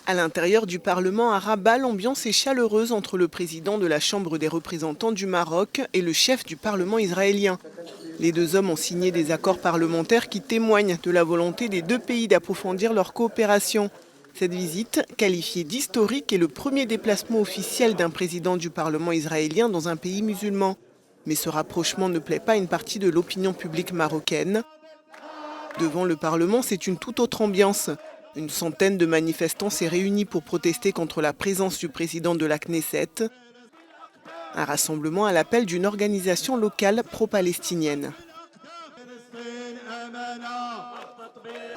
À l'intérieur du Parlement à Rabat, l'ambiance est chaleureuse entre le président de la Chambre des représentants du Maroc et le chef du Parlement israélien. Les deux hommes ont signé des accords parlementaires qui témoignent de la volonté des deux pays d'approfondir leur coopération. Cette visite, qualifiée d'historique, est le premier déplacement officiel d'un président du Parlement israélien dans un pays musulman. Mais ce rapprochement ne plaît pas à une partie de l'opinion publique marocaine. Devant le Parlement, c'est une toute autre ambiance. Une centaine de manifestants s'est réunie pour protester contre la présence du président de la Knesset. Un rassemblement à l'appel d'une organisation locale pro-palestinienne.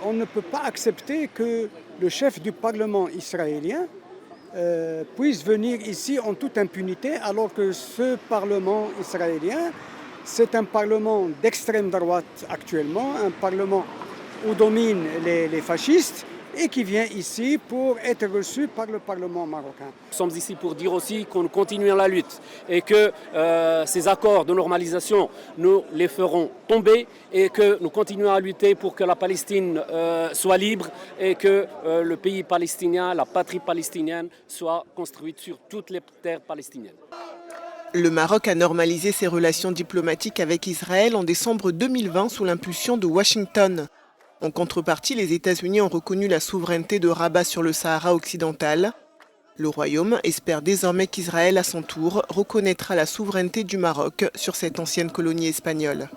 On ne peut pas accepter que le chef du Parlement israélien puisse venir ici en toute impunité, alors que ce Parlement israélien, c'est un Parlement d'extrême droite actuellement, un Parlement où dominent les fascistes, et qui vient ici pour être reçu par le Parlement marocain. Nous sommes ici pour dire aussi qu'on continue la lutte et que ces accords de normalisation, nous les ferons tomber et que nous continuons à lutter pour que la Palestine soit libre et que le pays palestinien, la patrie palestinienne, soit construite sur toutes les terres palestiniennes. Le Maroc a normalisé ses relations diplomatiques avec Israël en décembre 2020 sous l'impulsion de Washington. En contrepartie, les États-Unis ont reconnu la souveraineté de Rabat sur le Sahara occidental. Le Royaume espère désormais qu'Israël, à son tour, reconnaîtra la souveraineté du Maroc sur cette ancienne colonie espagnole.